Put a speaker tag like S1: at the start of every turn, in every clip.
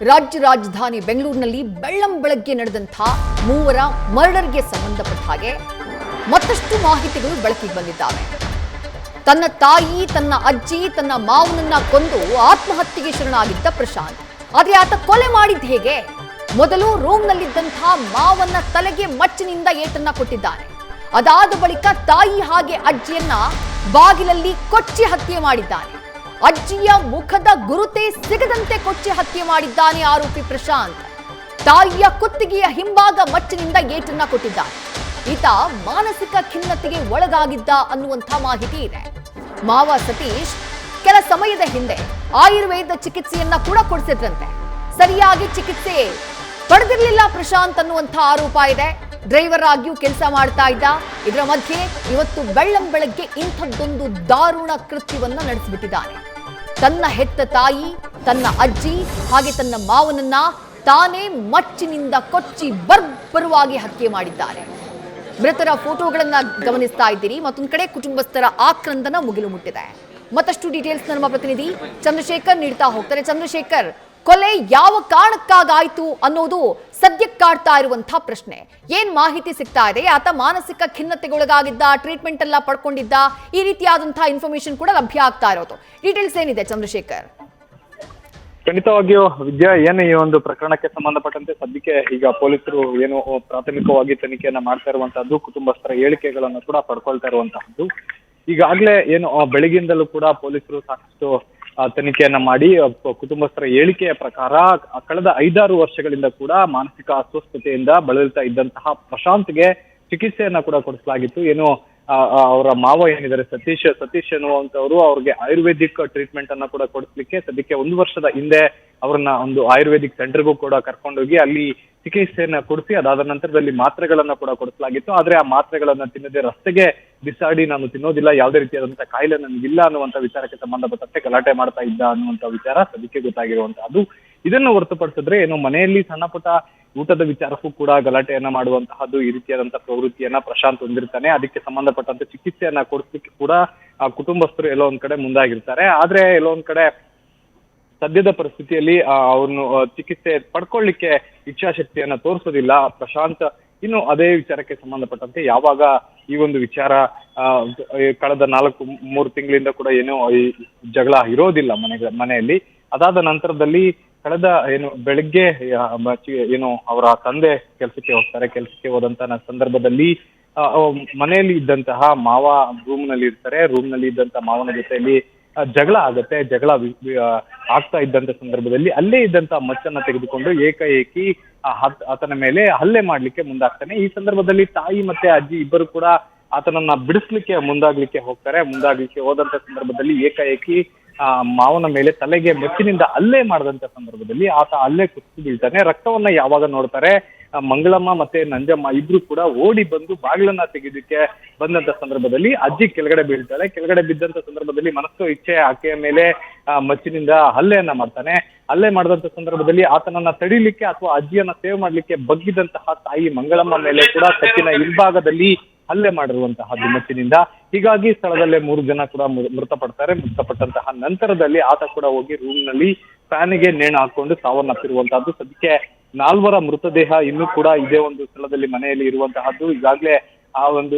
S1: ರಾಜ್ಯ ರಾಜಧಾನಿ ಬೆಂಗಳೂರಿನಲ್ಲಿ ಬೆಳ್ಳಂಬೆಳಗ್ಗೆ ನಡೆದಂತ ಮೂವರ ಮರ್ಡರ್ಗೆ ಸಂಬಂಧಪಟ್ಟ ಹಾಗೆ ಮತ್ತಷ್ಟು ಮಾಹಿತಿಗಳು ಬೆಳಕಿಗೆ ಬಂದಿದ್ದಾವೆ. ತನ್ನ ತಾಯಿ, ತನ್ನ ಅಜ್ಜಿ, ತನ್ನ ಮಾವನನ್ನ ಕೊಂದು ಆತ್ಮಹತ್ಯೆಗೆ ಶರಣಾಗಿದ್ದ ಪ್ರಶಾಂತ್. ಆದರೆ ಆತ ಕೊಲೆ ಮಾಡಿದ್ದು ಹೇಗೆ? ಮೊದಲು ರೂಮ್ನಲ್ಲಿದ್ದಂತಹ ಮಾವನ ತಲೆಗೆ ಮಚ್ಚಿನಿಂದ ಏಟನ್ನ ಕೊಟ್ಟಿದ್ದಾನೆ. ಅದಾದ ಬಳಿಕ ತಾಯಿ ಹಾಗೆ ಅಜ್ಜಿಯನ್ನ ಬಾಗಿಲಲ್ಲಿ ಕೊಚ್ಚಿ ಹತ್ಯೆ ಮಾಡಿದ್ದಾನೆ. ಅಜ್ಜಿಯ ಮುಖದ ಗುರುತೇ ಸಿಗದಂತೆ ಕೊಚ್ಚಿ ಹತ್ಯೆ ಮಾಡಿದ್ದಾನೆ ಆರೋಪಿ ಪ್ರಶಾಂತ್. ತಾಯಿಯ ಕುತ್ತಿಗೆಯ ಹಿಂಭಾಗ ಮಚ್ಚಿನಿಂದ ಏಟನ್ನ ಕೊಟ್ಟಿದ್ದಾನೆ. ಈತ ಮಾನಸಿಕ ಖಿನ್ನತೆಗೆ ಒಳಗಾಗಿದ್ದ ಅನ್ನುವಂಥ ಮಾಹಿತಿ ಇದೆ. ಮಾವ ಸತೀಶ್ ಕೆಲ ಸಮಯದ ಹಿಂದೆ ಆಯುರ್ವೇದ ಚಿಕಿತ್ಸೆಯನ್ನ ಕೂಡ ಕೊಡಿಸಿದ್ರಂತೆ. ಸರಿಯಾಗಿ ಚಿಕಿತ್ಸೆ ಪಡೆದಿರಲಿಲ್ಲ ಪ್ರಶಾಂತ್ ಅನ್ನುವಂಥ ಆರೋಪ ಇದೆ. ಡ್ರೈವರ್ ಆಗಿಯೂ ಕೆಲಸ ಮಾಡ್ತಾ ಇದ್ದ. ಇದರ ಮಧ್ಯೆ ಇವತ್ತು ಬೆಳ್ಳಂಬೆಳಗ್ಗೆ ಇಂಥದ್ದೊಂದು ದಾರುಣ ಕೃತ್ಯವನ್ನ ನಡೆಸಿಬಿಟ್ಟಿದ್ದಾನೆ. ತನ್ನ ಹೆತ್ತ ತಾಯಿ, ತನ್ನ ಅಜ್ಜಿ ಹಾಗೆ ತನ್ನ ಮಾವನನ್ನ ತಾನೇ ಮಚ್ಚಿನಿಂದ ಕೊಚ್ಚಿ ಬರ್ಬರವಾಗಿ ಹತ್ಯೆ ಮಾಡಿದ್ದಾರೆ. ಮೃತರ ಫೋಟೋಗಳನ್ನ ಗಮನಿಸ್ತಾ ಇದ್ದೀರಿ. ಮತ್ತೊಂದು ಕಡೆ ಕುಟುಂಬಸ್ಥರ ಆಕ್ರಂದನ ಮುಗಿಲು ಮುಟ್ಟಿದೆ. ಮತ್ತಷ್ಟು ಡೀಟೇಲ್ಸ್ ನಮ್ಮ ಪ್ರತಿನಿಧಿ ಚಂದ್ರಶೇಖರ್ ನೀಡ್ತಾ ಹೋಗ್ತಾರೆ. ಚಂದ್ರಶೇಖರ್, ಕೊಲೆ ಯಾವ ಕಾರಣಕ್ಕಾಗಾಯ್ತು ಅನ್ನೋದು ಸದ್ಯಕ್ಕೆ ಕಾಡ್ತಾ ಇರುವಂತಹ ಪ್ರಶ್ನೆ. ಏನ್ ಮಾಹಿತಿ ಸಿಗ್ತಾ ಇದೆ? ಆತ ಮಾನಸಿಕ ಖಿನ್ನತೆಗೊಳಗಾಗಿದ್ದ, ಟ್ರೀಟ್ಮೆಂಟ್ ಎಲ್ಲ ಪಡ್ಕೊಂಡಿದ್ದ, ಈ ರೀತಿಯಾದಂತಹ ಇನ್ಫಾರ್ಮೇಶನ್ ಕೂಡ ಲಭ್ಯ ಆಗ್ತಾ ಇರೋದು. ಡೀಟೇಲ್ಸ್ ಏನಿದೆ ಚಂದ್ರಶೇಖರ್?
S2: ಖಂಡಿತವಾಗಿಯೂ ವಿದ್ಯಾ, ಏನು ಈ ಒಂದು ಪ್ರಕರಣಕ್ಕೆ ಸಂಬಂಧಪಟ್ಟಂತೆ ಸದ್ಯಕ್ಕೆ ಈಗ ಪೊಲೀಸರು ಏನು ಪ್ರಾಥಮಿಕವಾಗಿ ತನಿಖೆಯನ್ನ ಮಾಡ್ತಾ ಇರುವಂತಹದ್ದು, ಕುಟುಂಬಸ್ಥರ ಹೇಳಿಕೆಗಳನ್ನು ಕೂಡ ಪಡ್ಕೊಳ್ತಾ ಇರುವಂತಹದ್ದು. ಈಗಾಗಲೇ ಏನು ಬೆಳಗಿಂದಲೂ ಕೂಡ ಪೊಲೀಸರು ಸಾಕಷ್ಟು ತನಿಖೆಯನ್ನ ಮಾಡಿ ಕುಟುಂಬಸ್ಥರ ಹೇಳಿಕೆಯ ಪ್ರಕಾರ ಕಳೆದ 5-6 ವರ್ಷಗಳಿಂದ ಕೂಡ ಮಾನಸಿಕ ಅಸ್ವಸ್ಥತೆಯಿಂದ ಬಳಲ್ತಾ ಇದ್ದಂತಹ ಪ್ರಶಾಂತ್ಗೆ ಚಿಕಿತ್ಸೆಯನ್ನ ಕೂಡ ಕೊಡಿಸಲಾಗಿತ್ತು. ಏನು ಅವರ ಮಾವ ಏನಿದ್ದಾರೆ ಸತೀಶ್ ಅನ್ನುವಂಥವ್ರು ಅವ್ರಿಗೆ ಆಯುರ್ವೇದಿಕ್ ಟ್ರೀಟ್ಮೆಂಟ್ ಅನ್ನ ಕೂಡ ಕೊಡಿಸ್ಲಿಕ್ಕೆ ಸದ್ಯಕ್ಕೆ 1 ವರ್ಷದ ಹಿಂದೆ ಅವ್ರನ್ನ ಒಂದು ಆಯುರ್ವೇದಿಕ್ ಸೆಂಟರ್ಗೂ ಕೂಡ ಕರ್ಕೊಂಡೋಗಿ ಅಲ್ಲಿ ಚಿಕಿತ್ಸೆಯನ್ನ ಕೊಡಿಸಿ ಅದಾದ ನಂತರದಲ್ಲಿ ಮಾತ್ರೆಗಳನ್ನ ಕೂಡ ಕೊಡಿಸಲಾಗಿತ್ತು. ಆದ್ರೆ ಆ ಮಾತ್ರೆಗಳನ್ನ ತಿನ್ನದೆ ರಸ್ತೆಗೆ ಬಿಸಾಡಿ, ನಾನು ತಿನ್ನೋದಿಲ್ಲ, ಯಾವುದೇ ರೀತಿಯಾದಂತಹ ಕಾಯಿಲೆ ನನಗಿಲ್ಲ ಅನ್ನುವಂಥ ವಿಚಾರಕ್ಕೆ ಸಂಬಂಧಪಟ್ಟಂತೆ ಗಲಾಟೆ ಮಾಡ್ತಾ ಇದ್ದ ಅನ್ನುವಂಥ ವಿಚಾರ ಸದ್ಯಕ್ಕೆ ಗೊತ್ತಾಗಿರುವಂತಹದ್ದು. ಇದನ್ನು ಹೊರತುಪಡಿಸಿದ್ರೆ ಏನು ಮನೆಯಲ್ಲಿ ಸಣ್ಣ ಪುಟ್ಟ ಊಟದ ವಿಚಾರಕ್ಕೂ ಕೂಡ ಗಲಾಟೆಯನ್ನ ಮಾಡುವಂತಹದ್ದು, ಈ ರೀತಿಯಾದಂತಹ ಪ್ರವೃತ್ತಿಯನ್ನ ಪ್ರಶಾಂತ್ ಹೊಂದಿರ್ತಾನೆ. ಅದಕ್ಕೆ ಸಂಬಂಧಪಟ್ಟಂತೆ ಚಿಕಿತ್ಸೆಯನ್ನ ಕೊಡಿಸ್ಲಿಕ್ಕೆ ಕೂಡ ಕುಟುಂಬಸ್ಥರು ಎಲ್ಲೋ ಒಂದ್ ಕಡೆ ಮುಂದಾಗಿರ್ತಾರೆ. ಆದ್ರೆ ಎಲ್ಲೋ ಒಂದ್ ಕಡೆ ಸದ್ಯದ ಪರಿಸ್ಥಿತಿಯಲ್ಲಿ ಅವನು ಚಿಕಿತ್ಸೆ ಪಡ್ಕೊಳ್ಳಿಕ್ಕೆ ಇಚ್ಛಾಶಕ್ತಿಯನ್ನ ತೋರಿಸೋದಿಲ್ಲ ಪ್ರಶಾಂತ್. ಇನ್ನು ಅದೇ ವಿಚಾರಕ್ಕೆ ಸಂಬಂಧಪಟ್ಟಂತೆ ಯಾವಾಗ ಈ ಒಂದು ವಿಚಾರ ಕಳೆದ 3 ತಿಂಗಳಿಂದ ಕೂಡ ಏನೋ ಈ ಜಗಳ ಇರೋದಿಲ್ಲ ಮನೆಯಲ್ಲಿ. ಅದಾದ ನಂತರದಲ್ಲಿ ಕಳೆದ ಬೆಳಿಗ್ಗೆ ಏನು ಅವರ ತಂದೆ ಕೆಲಸಕ್ಕೆ ಹೋಗ್ತಾರೆ. ಕೆಲಸಕ್ಕೆ ಹೋದಂತ ಸಂದರ್ಭದಲ್ಲಿ ಮನೆಯಲ್ಲಿ ಇದ್ದಂತಹ ಮಾವ ರೂಮ್ ನಲ್ಲಿ ಇರ್ತಾರೆ. ರೂಮ್ ನಲ್ಲಿ ಇದ್ದಂತಹ ಮಾವನ ಜೊತೆಯಲ್ಲಿ ಜಗಳ ಆಗತ್ತೆ. ಜಗಳ ಆಗ್ತಾ ಇದ್ದಂತ ಸಂದರ್ಭದಲ್ಲಿ ಅಲ್ಲೇ ಇದ್ದಂತ ಮಚ್ಚನ್ನ ತೆಗೆದುಕೊಂಡು ಏಕಾಏಕಿ ಆತನ ಮೇಲೆ ಹಲ್ಲೆ ಮಾಡ್ಲಿಕ್ಕೆ ಮುಂದಾಗ್ತಾನೆ. ಈ ಸಂದರ್ಭದಲ್ಲಿ ತಾಯಿ ಮತ್ತೆ ಅಜ್ಜಿ ಇಬ್ಬರು ಕೂಡ ಆತನನ್ನ ಬಿಡಿಸ್ಲಿಕ್ಕೆ ಮುಂದಾಗ್ಲಿಕ್ಕೆ ಹೋದಂತ ಸಂದರ್ಭದಲ್ಲಿ ಏಕಾಏಕಿ ಮಾವನ ಮೇಲೆ ತಲೆಗೆ ಮಚ್ಚಿನಿಂದ ಹಲ್ಲೆ ಮಾಡದಂತ ಸಂದರ್ಭದಲ್ಲಿ ಆತ ಹಲ್ಲೆ ಕುಸಿದು ಬೀಳ್ತಾನೆ. ರಕ್ತವನ್ನ ಯಾವಾಗ ನೋಡ್ತಾರೆ ಮಂಗಳಮ್ಮ ಮತ್ತೆ ನಂಜಮ್ಮ ಇಬ್ರು ಕೂಡ ಓಡಿ ಬಂದು ಬಾಗಿಲನ್ನ ತೆಗೆದಕ್ಕೆ ಬಂದಂತ ಸಂದರ್ಭದಲ್ಲಿ ಅಜ್ಜಿ ಕೆಳಗಡೆ ಬೀಳ್ತಾಳೆ. ಕೆಳಗಡೆ ಬಿದ್ದಂತ ಸಂದರ್ಭದಲ್ಲಿ ಮನಸ್ಸು ಇಚ್ಛೆ ಆಕೆಯ ಮೇಲೆ ಮಚ್ಚಿನಿಂದ ಹಲ್ಲೆಯನ್ನ ಮಾಡ್ತಾನೆ. ಹಲ್ಲೆ ಮಾಡಿದಂತ ಸಂದರ್ಭದಲ್ಲಿ ಆತನನ್ನ ತಡಿಲಿಕ್ಕೆ ಅಥವಾ ಅಜ್ಜಿಯನ್ನ ಸೇವ್ ಮಾಡ್ಲಿಕ್ಕೆ ಬಗ್ಗಿದಂತಹ ತಾಯಿ ಮಂಗಳಮ್ಮ ಮೇಲೆ ಕೂಡ ಕತ್ತಿನ ಹಿಂಭಾಗದಲ್ಲಿ ಹಲ್ಲೆ ಮಾಡಿರುವಂತಹದ್ದು ಮಚ್ಚಿನಿಂದ. ಹೀಗಾಗಿ ಸ್ಥಳದಲ್ಲೇ 3 ಜನ ಕೂಡ ಮೃತಪಡ್ತಾರೆ. ಮೃತಪಟ್ಟಂತಹ ನಂತರದಲ್ಲಿ ಆತ ಕೂಡ ಹೋಗಿ ರೂಮ್ ನಲ್ಲಿ ಫ್ಯಾನಿಗೆ ನೇಣು ಹಾಕೊಂಡು ಸಾವನ್ನಪ್ಪಿರುವಂತಹದ್ದು. ಸದ್ಯಕ್ಕೆ 4 ಮೃತದೇಹ ಇನ್ನೂ ಕೂಡ ಇದೇ ಒಂದು ಸ್ಥಳದಲ್ಲಿ ಮನೆಯಲ್ಲಿ ಇರುವಂತಹದ್ದು. ಈಗಾಗಲೇ ಆ ಒಂದು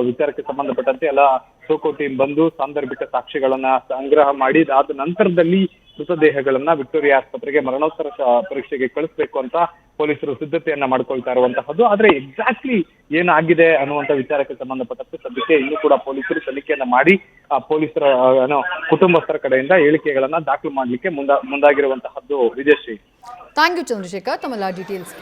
S2: ವಿಚಾರಕ್ಕೆ ಸಂಬಂಧಪಟ್ಟಂತೆ ಎಲ್ಲ ಸೋಕೋ ಟೀಮ್ ಬಂದು ಸಾಂದರ್ಭಿಕ ಸಾಕ್ಷ್ಯಗಳನ್ನ ಸಂಗ್ರಹ ಮಾಡಿ ಆದ ನಂತರದಲ್ಲಿ ಮೃತದೇಹಗಳನ್ನ ವಿಕ್ಟೋರಿಯಾ ಆಸ್ಪತ್ರೆಗೆ ಮರಣೋತ್ತರ ಪರೀಕ್ಷೆಗೆ ಕಳಿಸ್ಬೇಕು ಅಂತ ಪೊಲೀಸರು ಸಿದ್ಧತೆಯನ್ನ ಮಾಡ್ಕೊಳ್ತಾ ಇರುವಂತಹದ್ದು. ಆದ್ರೆ ಎಕ್ಸಾಕ್ಟ್ಲಿ ಏನಾಗಿದೆ ಅನ್ನುವಂಥ ವಿಚಾರಕ್ಕೆ ಸಂಬಂಧಪಟ್ಟಂತೆ ಸದ್ಯಕ್ಕೆ ಇನ್ನೂ ಕೂಡ ಪೊಲೀಸರು ತನಿಖೆಯನ್ನ ಮಾಡಿ ಪೊಲೀಸರ ಕುಟುಂಬಸ್ಥರ ಕಡೆಯಿಂದ ಹೇಳಿಕೆಗಳನ್ನ ದಾಖಲು ಮಾಡ್ಲಿಕ್ಕೆ ಮುಂದಾಗಿರುವಂತಹದ್ದು. ವಿಜಯಶ್ರೀ,
S1: ಥ್ಯಾಂಕ್ ಯು ಚಂದ್ರಶೇಖರ್ ತಮ್ಮೆಲ್ಲ ಡೀಟೇಲ್ಸ್.